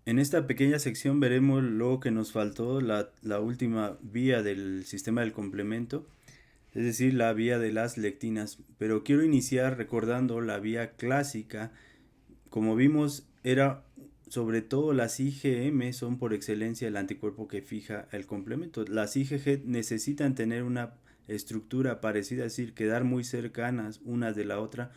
En esta pequeña sección veremos lo que nos faltó, la última vía del sistema del complemento, es decir, la vía de las lectinas. Pero quiero iniciar recordando la vía clásica. Como vimos, era sobre todo las IgM son por excelencia el anticuerpo que fija el complemento. Las IgG necesitan tener una estructura parecida, es decir, quedar muy cercanas una de la otra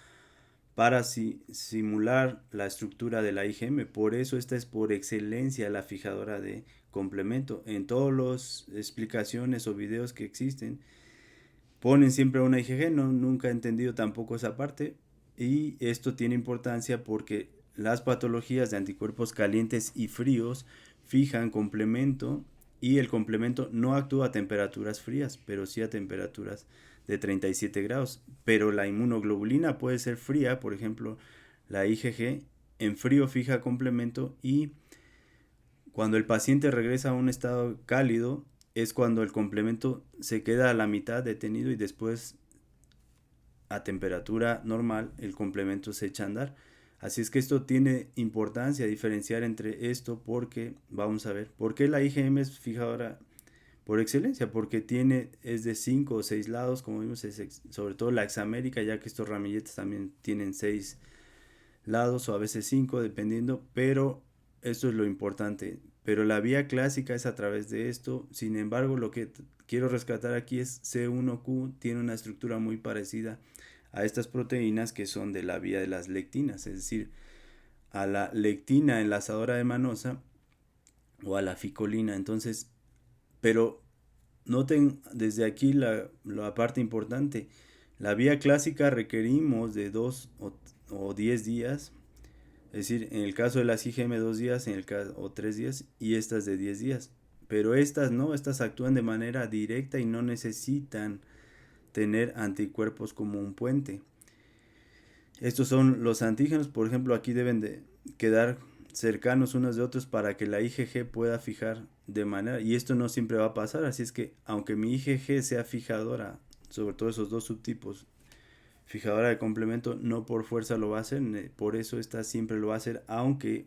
para simular la estructura de la IgM. Por eso esta es por excelencia la fijadora de complemento. En todas las explicaciones o videos que existen, ponen siempre una IgG, no, nunca he entendido tampoco esa parte. Y esto tiene importancia porque las patologías de anticuerpos calientes y fríos fijan complemento y el complemento no actúa a temperaturas frías, pero sí a temperaturas de 37 grados. Pero la inmunoglobulina puede ser fría, por ejemplo, la IgG en frío fija complemento y cuando el paciente regresa a un estado cálido es cuando el complemento se queda a la mitad detenido y después a temperatura normal el complemento se echa a andar. Así es que esto tiene importancia diferenciar entre esto porque vamos a ver por qué la IgM es fijadora por excelencia, porque es de 5 o 6 lados, como vimos, sobre todo la hexamérica, ya que estos ramilletes también tienen 6 lados o a veces 5 dependiendo, pero esto es lo importante. Pero la vía clásica es a través de esto. Sin embargo, lo que quiero rescatar aquí es C1Q tiene una estructura muy parecida a estas proteínas que son de la vía de las lectinas, es decir, a la lectina enlazadora de Manosa o a la ficolina. Entonces, pero noten desde aquí la parte importante. La vía clásica requerimos de 2 o 10 días, es decir, en el caso de las IgM 2 días o 3 días y estas de 10 días. Pero estas no, estas actúan de manera directa y no necesitan tener anticuerpos como un puente. Estos son los antígenos, por ejemplo, aquí deben de quedar cercanos unos de otros para que la IgG pueda fijar de manera, y esto no siempre va a pasar, así es que aunque mi IgG sea fijadora, sobre todo esos dos subtipos, fijadora de complemento, no por fuerza lo va a hacer, por eso esta siempre lo va a hacer, aunque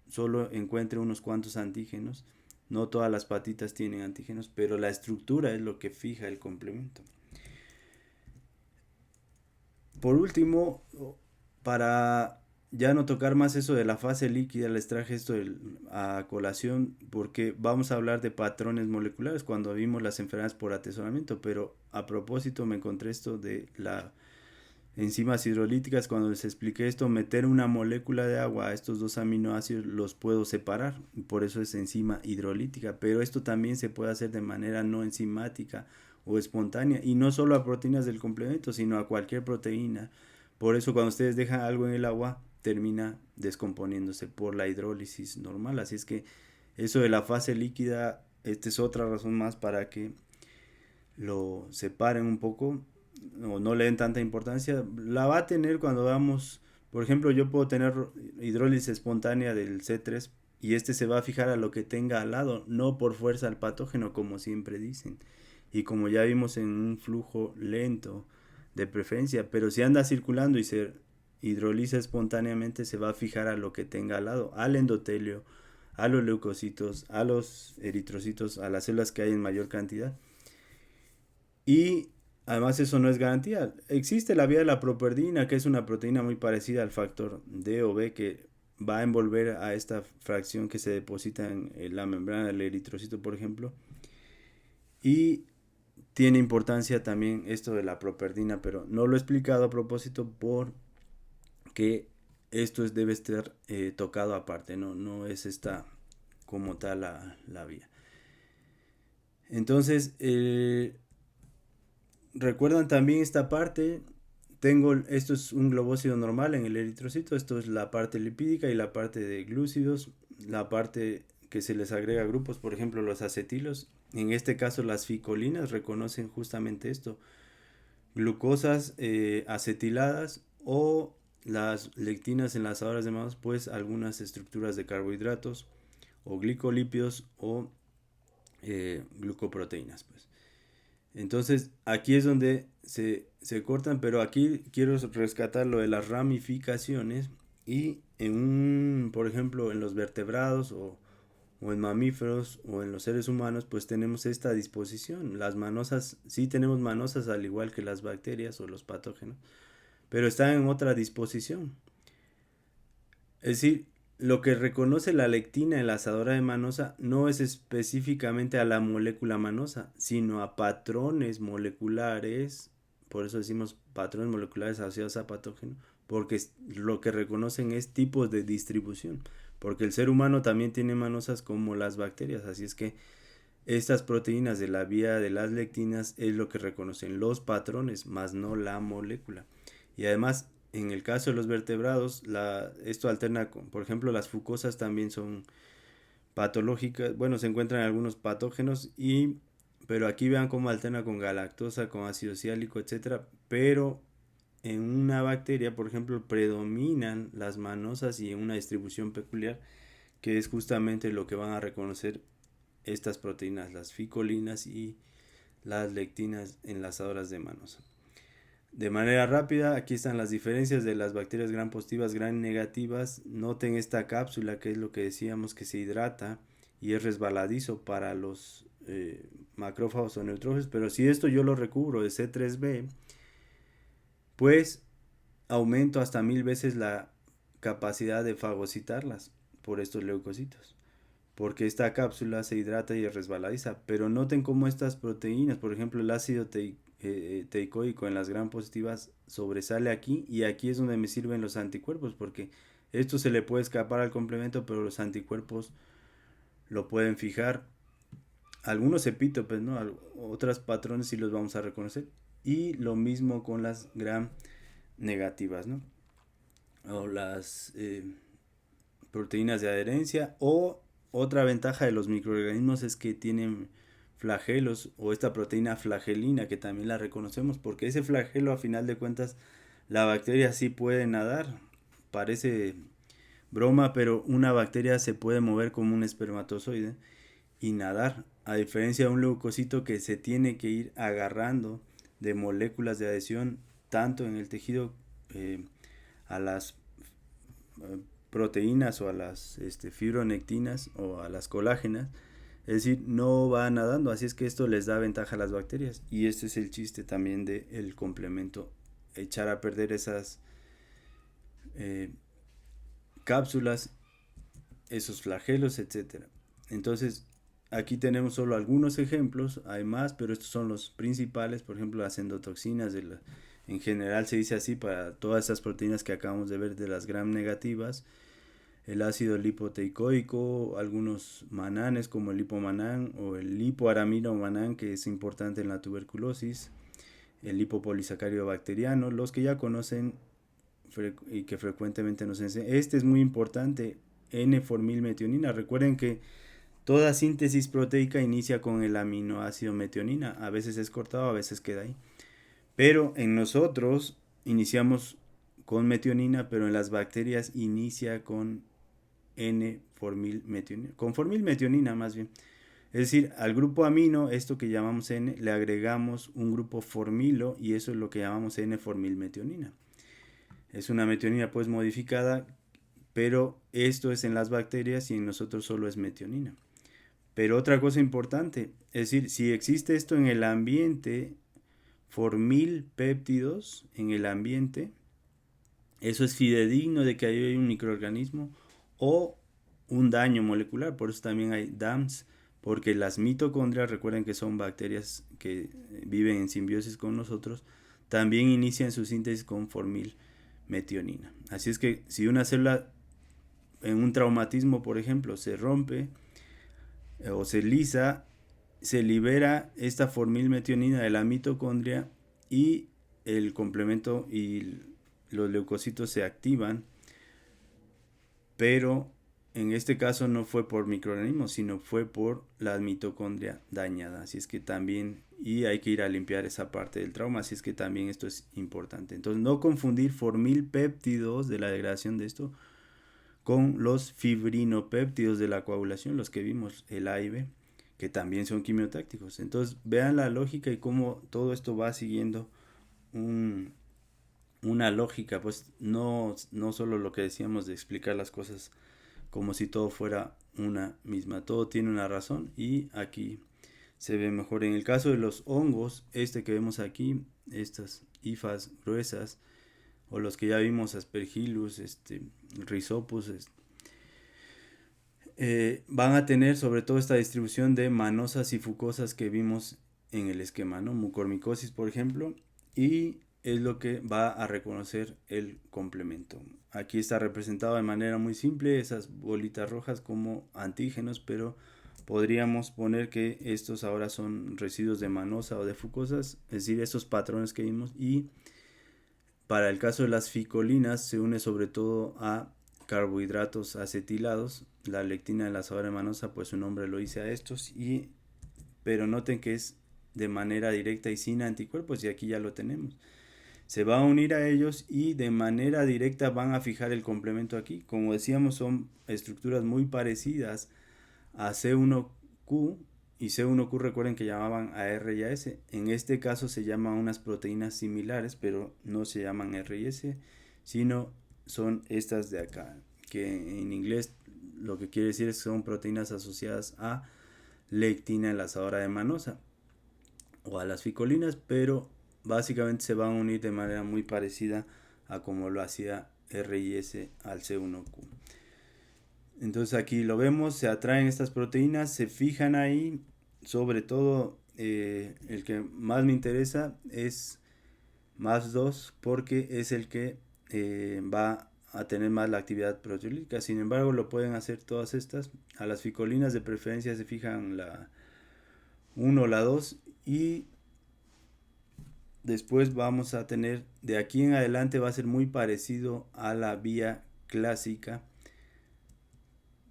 solo encuentre unos cuantos antígenos. No todas las patitas tienen antígenos, pero la estructura es lo que fija el complemento. Por último, para ya no tocar más eso de la fase líquida, les traje esto a colación porque vamos a hablar de patrones moleculares cuando vimos las enfermedades por atesoramiento, pero a propósito me encontré esto de las enzimas hidrolíticas. Cuando les expliqué esto, meter una molécula de agua a estos dos aminoácidos los puedo separar, y por eso es enzima hidrolítica, pero esto también se puede hacer de manera no enzimática o espontánea, y no solo a proteínas del complemento, sino a cualquier proteína. Por eso cuando ustedes dejan algo en el agua, termina descomponiéndose por la hidrólisis normal. Así es que eso de la fase líquida, esta es otra razón más para que lo separen un poco o no le den tanta importancia. La va a tener cuando vamos, por ejemplo, yo puedo tener hidrólisis espontánea del C3 y este se va a fijar a lo que tenga al lado, no por fuerza al patógeno como siempre dicen. Y como ya vimos en un flujo lento de preferencia, pero si anda circulando y se hidroliza espontáneamente, se va a fijar a lo que tenga al lado, al endotelio, a los leucocitos, a los eritrocitos, a las células que hay en mayor cantidad. Y además eso no es garantía. Existe la vía de la properdina, que es una proteína muy parecida al factor D o B que va a envolver a esta fracción que se deposita en la membrana del eritrocito, por ejemplo. Y tiene importancia también esto de la properdina, pero no lo he explicado a propósito porque esto debe estar tocado aparte, no es esta como tal la vía. Entonces, recuerdan también esta parte. Esto es un globócido normal en el eritrocito, esto es la parte lipídica y la parte de glúcidos, la parte que se les agrega grupos, por ejemplo los acetilos. En este caso las ficolinas reconocen justamente esto, glucosas acetiladas o las lectinas enlazadoras de Mannose, pues algunas estructuras de carbohidratos o glicolípidos o glucoproteínas, pues. Entonces aquí es donde se cortan, pero aquí quiero rescatar lo de las ramificaciones, Y por ejemplo, en los vertebrados o en mamíferos o en los seres humanos, pues tenemos esta disposición. Las manosas, sí tenemos manosas al igual que las bacterias o los patógenos, pero están en otra disposición. Es decir, lo que reconoce la lectina enlazadora de manosa no es específicamente a la molécula manosa, sino a patrones moleculares, por eso decimos patrones moleculares asociados a patógenos, porque lo que reconocen es tipos de distribución, porque el ser humano también tiene manosas como las bacterias, así es que estas proteínas de la vía de las lectinas es lo que reconocen los patrones, más no la molécula. Y además, en el caso de los vertebrados, esto alterna con, por ejemplo, las fucosas también son patológicas, bueno, se encuentran algunos patógenos pero aquí vean cómo alterna con galactosa, con ácido ciálico, etcétera, pero en una bacteria, por ejemplo, predominan las manosas y en una distribución peculiar, que es justamente lo que van a reconocer estas proteínas, las ficolinas y las lectinas enlazadoras de manosa. De manera rápida, aquí están las diferencias de las bacterias gram positivas, gram negativas. Noten esta cápsula, que es lo que decíamos, que se hidrata y es resbaladizo para los macrófagos o neutrófilos, pero si esto yo lo recubro de C3b, pues aumento hasta 1000 veces la capacidad de fagocitarlas por estos leucocitos, porque esta cápsula se hidrata y es resbaladiza. Pero noten cómo estas proteínas, por ejemplo el ácido teicoico en las gram positivas sobresale aquí, y aquí es donde me sirven los anticuerpos, porque esto se le puede escapar al complemento, pero los anticuerpos lo pueden fijar. Algunos epítopes, ¿no? Otros patrones sí los vamos a reconocer. Y lo mismo con las gram negativas, ¿no? O las proteínas de adherencia. O otra ventaja de los microorganismos es que tienen flagelos, o esta proteína flagelina, que también la reconocemos, porque ese flagelo, a final de cuentas, la bacteria sí puede nadar. Parece broma, pero una bacteria se puede mover como un espermatozoide y nadar, a diferencia de un leucocito que se tiene que ir agarrando de moléculas de adhesión, tanto en el tejido a las proteínas o a las fibronectinas o a las colágenas, es decir, no va nadando, así es que esto les da ventaja a las bacterias, y este es el chiste también del complemento, echar a perder esas eh, cápsulas, esos flagelos, etcétera. Entonces, aquí tenemos solo algunos ejemplos, hay más, pero estos son los principales. Por ejemplo, las endotoxinas, en general se dice así para todas esas proteínas que acabamos de ver de las gram negativas, el ácido lipoteicoico, algunos mananes como el lipomanán o el lipoaraminomanán, que es importante en la tuberculosis, el lipopolisacárido bacteriano, los que ya conocen y que frecuentemente nos enseñan. Este es muy importante, N-formilmetionina. Recuerden que toda síntesis proteica inicia con el aminoácido metionina. A veces es cortado, a veces queda ahí. Pero en nosotros iniciamos con metionina, pero en las bacterias inicia con N-formilmetionina. Con formilmetionina más bien. Es decir, al grupo amino, esto que llamamos N, le agregamos un grupo formilo, y eso es lo que llamamos N-formilmetionina. Es una metionina pues modificada, pero esto es en las bacterias y en nosotros solo es metionina. Pero otra cosa importante, es decir, si existe esto en el ambiente, formilpéptidos en el ambiente, eso es fidedigno de que hay un microorganismo o un daño molecular. Por eso también hay DAMs, porque las mitocondrias, recuerden que son bacterias que viven en simbiosis con nosotros, también inician su síntesis con formilmetionina. Así es que si una célula en un traumatismo, por ejemplo, se rompe o se lisa, se libera esta formilmetionina de la mitocondria, y el complemento y los leucocitos se activan, pero en este caso no fue por microorganismos, sino fue por la mitocondria dañada. Así es que también, y hay que ir a limpiar esa parte del trauma, así es que también esto es importante. Entonces, no confundir formilpéptidos de la degradación de esto con los fibrinopéptidos de la coagulación, los que vimos, el A y B, que también son quimiotácticos. Entonces, vean la lógica y cómo todo esto va siguiendo un una lógica, pues no solo lo que decíamos de explicar las cosas como si todo fuera una misma, todo tiene una razón y aquí se ve mejor. En el caso de los hongos, este que vemos aquí, estas hifas gruesas, o los que ya vimos, Aspergillus, Rhizopus, van a tener sobre todo esta distribución de manosas y fucosas que vimos en el esquema, ¿no? Mucormicosis, por ejemplo, y es lo que va a reconocer el complemento. Aquí está representado de manera muy simple esas bolitas rojas como antígenos, pero podríamos poner que estos ahora son residuos de manosa o de fucosas, es decir, estos patrones que vimos. Y para el caso de las ficolinas se une sobre todo a carbohidratos acetilados. La lectina enlazadora de manosa, pues su nombre lo dice a estos, pero noten que es de manera directa y sin anticuerpos, y aquí ya lo tenemos. Se va a unir a ellos y de manera directa van a fijar el complemento aquí. Como decíamos, son estructuras muy parecidas a C1Q, y C1Q recuerden que llamaban a R y a S. En este caso se llaman unas proteínas similares, pero no se llaman R y S, sino son estas de acá, que en inglés lo que quiere decir es que son proteínas asociadas a lectina enlazadora de manosa o a las ficolinas, pero básicamente se van a unir de manera muy parecida a como lo hacía R y S al C1Q. Entonces aquí lo vemos, se atraen estas proteínas, se fijan ahí, sobre todo el que más me interesa es más 2 porque es el que va a tener más la actividad proteolítica. Sin embargo, lo pueden hacer todas estas. A las ficolinas de preferencia se fijan la 1 o la 2, y después vamos a tener, de aquí en adelante va a ser muy parecido a la vía clásica,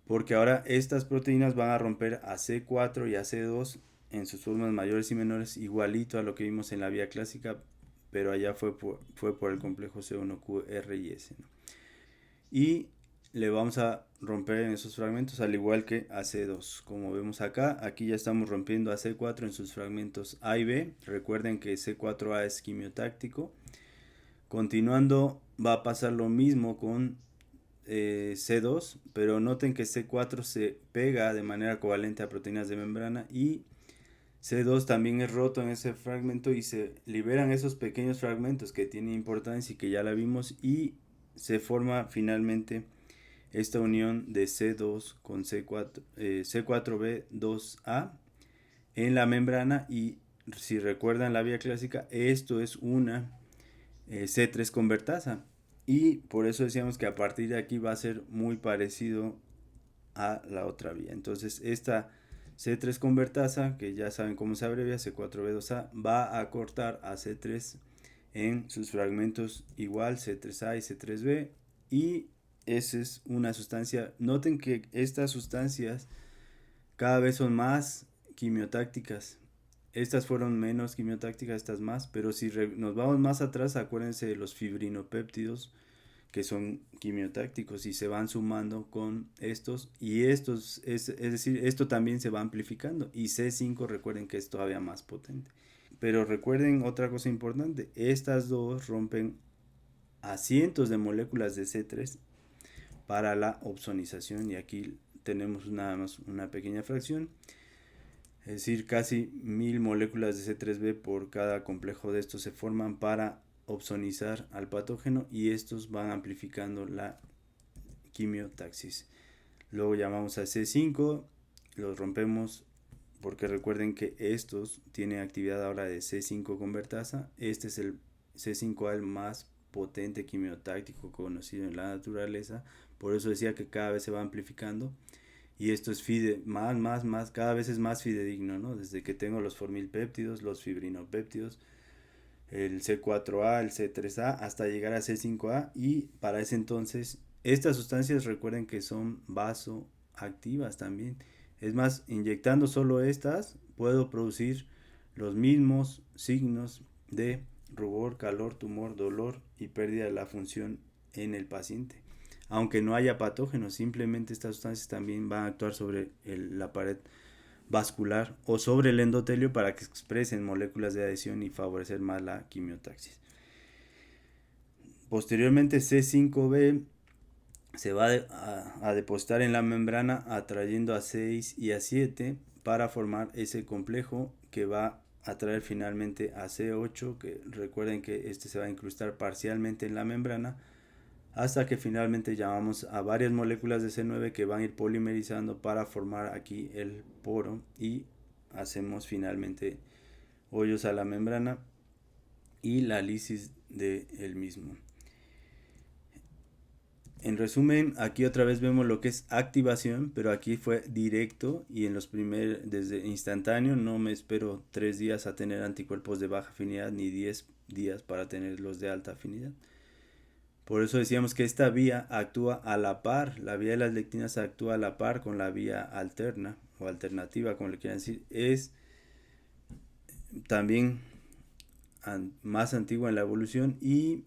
porque ahora estas proteínas van a romper a C4 y a C2 en sus formas mayores y menores, igualito a lo que vimos en la vía clásica, pero allá fue por el complejo C1Q, R y S, ¿no? Y le vamos a romper en esos fragmentos al igual que a C2. Como vemos acá, aquí ya estamos rompiendo a C4 en sus fragmentos A y B. Recuerden que C4A es quimiotáctico. Continuando va a pasar lo mismo con C2, pero noten que C4 se pega de manera covalente a proteínas de membrana, y C2 también es roto en ese fragmento y se liberan esos pequeños fragmentos que tienen importancia y que ya la vimos, y se forma finalmente esta unión de C2 con C4, C4B2A en la membrana. Y si recuerdan la vía clásica, esto es una C3 convertasa, y por eso decíamos que a partir de aquí va a ser muy parecido a la otra vía. Entonces esta C3 convertasa, que ya saben cómo se abrevia, C4B2A, va a cortar a C3 en sus fragmentos igual, C3A y C3B, y esa es una sustancia. Noten que estas sustancias cada vez son más quimiotácticas. Estas fueron menos quimiotácticas, estas más, pero si nos vamos más atrás, acuérdense de los fibrinopéptidos, que son quimiotácticos y se van sumando con estos, y estos, es decir, esto también se va amplificando, y C5 recuerden que es todavía más potente. Pero recuerden otra cosa importante, estas dos rompen a cientos de moléculas de C3 para la opsonización, y aquí tenemos nada más una pequeña fracción, es decir, casi 1000 moléculas de C3b por cada complejo de estos se forman para opsonizar al patógeno, y estos van amplificando la quimiotaxis. Luego llamamos a C5, los rompemos porque recuerden que estos tienen actividad ahora de C5 convertasa. Este es el C5A, el más potente quimiotáctico conocido en la naturaleza, por eso decía que cada vez se va amplificando, y esto es más, cada vez es más fidedigno, ¿no? Desde que tengo los formilpéptidos, los fibrinopéptidos, el C4A, el C3A, hasta llegar a C5A, y para ese entonces estas sustancias recuerden que son vasoactivas también. Es más, inyectando solo estas puedo producir los mismos signos de rubor, calor, tumor, dolor y pérdida de la función en el paciente. Aunque no haya patógenos, simplemente estas sustancias también van a actuar sobre la pared vascular o sobre el endotelio para que expresen moléculas de adhesión y favorecer más la quimiotaxis. Posteriormente C5b se va a depositar en la membrana atrayendo a 6 y a 7 para formar ese complejo que va a traer finalmente a C8, que recuerden que este se va a incrustar parcialmente en la membrana, hasta que finalmente llamamos a varias moléculas de C9 que van a ir polimerizando para formar aquí el poro y hacemos finalmente hoyos a la membrana y la lisis del mismo. En resumen, aquí otra vez vemos lo que es activación, pero aquí fue directo y en los primeros, desde instantáneo, no me espero 3 días a tener anticuerpos de baja afinidad ni 10 días para tener los de alta afinidad. Por eso decíamos que esta vía actúa a la par, la vía de las lectinas actúa a la par con la vía alterna o alternativa, como le quieran decir, es también más antigua en la evolución y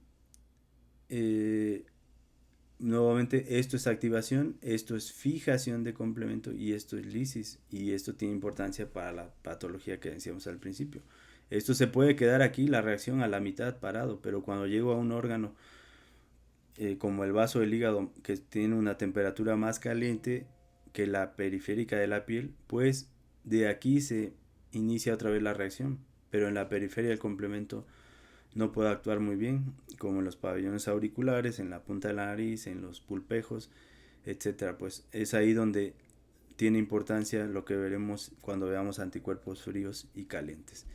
nuevamente esto es activación, esto es fijación de complemento y esto es lisis, y esto tiene importancia para la patología que decíamos al principio. Esto se puede quedar aquí la reacción a la mitad parado, pero cuando llego a un órgano como el vaso del hígado que tiene una temperatura más caliente que la periférica de la piel, pues de aquí se inicia otra vez la reacción, pero en la periferia del complemento no puede actuar muy bien, como en los pabellones auriculares, en la punta de la nariz, en los pulpejos, etcétera. Pues es ahí donde tiene importancia lo que veremos cuando veamos anticuerpos fríos y calientes.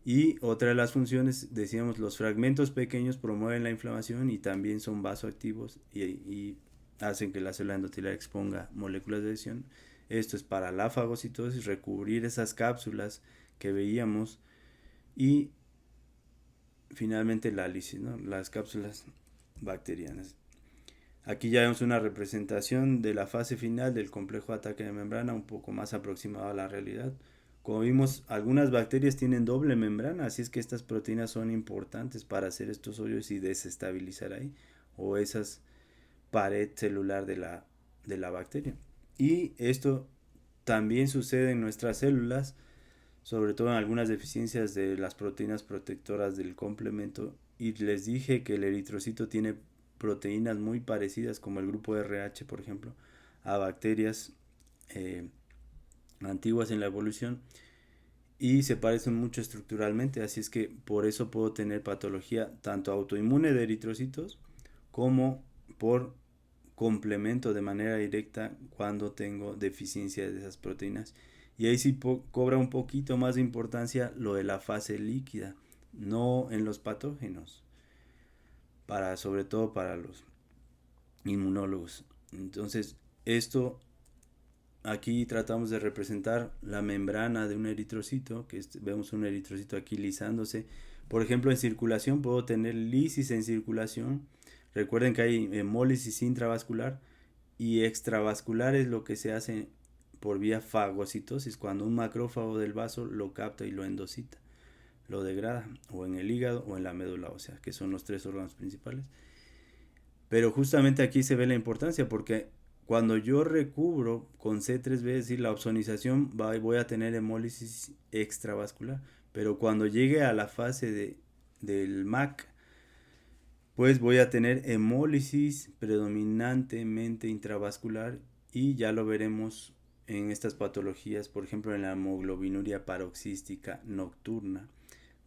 Y otra de las funciones, decíamos, los fragmentos pequeños promueven la inflamación y también son vasoactivos y hacen que la célula endotelar exponga moléculas de adhesión. Esto es para la fagocitosis, recubrir esas cápsulas que veíamos y finalmente la lisis, ¿no? Las cápsulas bacterianas. Aquí ya vemos una representación de la fase final del complejo de ataque de membrana un poco más aproximado a la realidad. Como vimos, algunas bacterias tienen doble membrana, así es que estas proteínas son importantes para hacer estos hoyos y desestabilizar ahí, o esas pared celular de la bacteria. Y esto también sucede en nuestras células, sobre todo en algunas deficiencias de las proteínas protectoras del complemento. Y les dije que el eritrocito tiene proteínas muy parecidas, como el grupo RH, por ejemplo, a bacterias antiguas en la evolución y se parecen mucho estructuralmente, así es que por eso puedo tener patología tanto autoinmune de eritrocitos como por complemento de manera directa cuando tengo deficiencia de esas proteínas. Y ahí sí cobra un poquito más de importancia lo de la fase líquida, no en los patógenos, sobre todo para los inmunólogos. Entonces, esto aquí tratamos de representar la membrana de un eritrocito, que vemos un eritrocito aquí lisándose. Por ejemplo, en circulación puedo tener lisis en circulación. Recuerden que hay hemólisis intravascular y extravascular es lo que se hace por vía fagocitosis, cuando un macrófago del vaso lo capta y lo endocita, lo degrada, o en el hígado o en la médula ósea, que son los 3 órganos principales. Pero justamente aquí se ve la importancia, porque cuando yo recubro con C3b, es decir, la opsonización, voy a tener hemólisis extravascular. Pero cuando llegue a la fase del MAC, pues voy a tener hemólisis predominantemente intravascular y ya lo veremos en estas patologías, por ejemplo en la hemoglobinuria paroxística nocturna,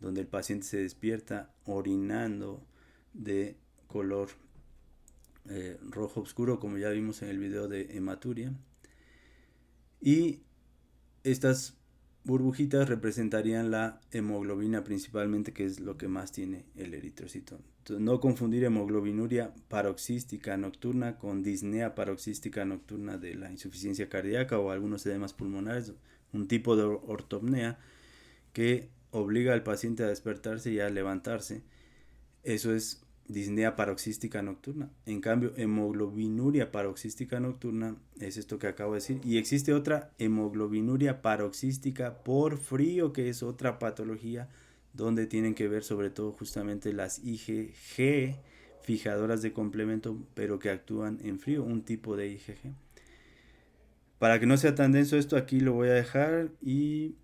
donde el paciente se despierta orinando de color rojo oscuro, como ya vimos en el video de hematuria, y estas burbujitas representarían la hemoglobina principalmente, que es lo que más tiene el eritrocito. Entonces, no confundir hemoglobinuria paroxística nocturna con disnea paroxística nocturna de la insuficiencia cardíaca o algunos edemas pulmonares, un tipo de ortopnea que obliga al paciente a despertarse y a levantarse. Eso es disnea paroxística nocturna. En cambio, hemoglobinuria paroxística nocturna es esto que acabo de decir. Y existe otra hemoglobinuria paroxística por frío, que es otra patología donde tienen que ver sobre todo justamente las IgG fijadoras de complemento, pero que actúan en frío, un tipo de IgG. Para que no sea tan denso esto, aquí lo voy a dejar y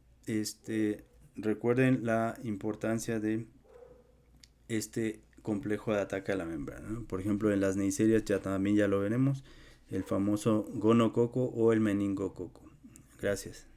recuerden la importancia de este complejo de ataque a la membrana, ¿no? Por ejemplo, en las neiserias ya lo veremos, el famoso gonococo o el meningococo. Gracias.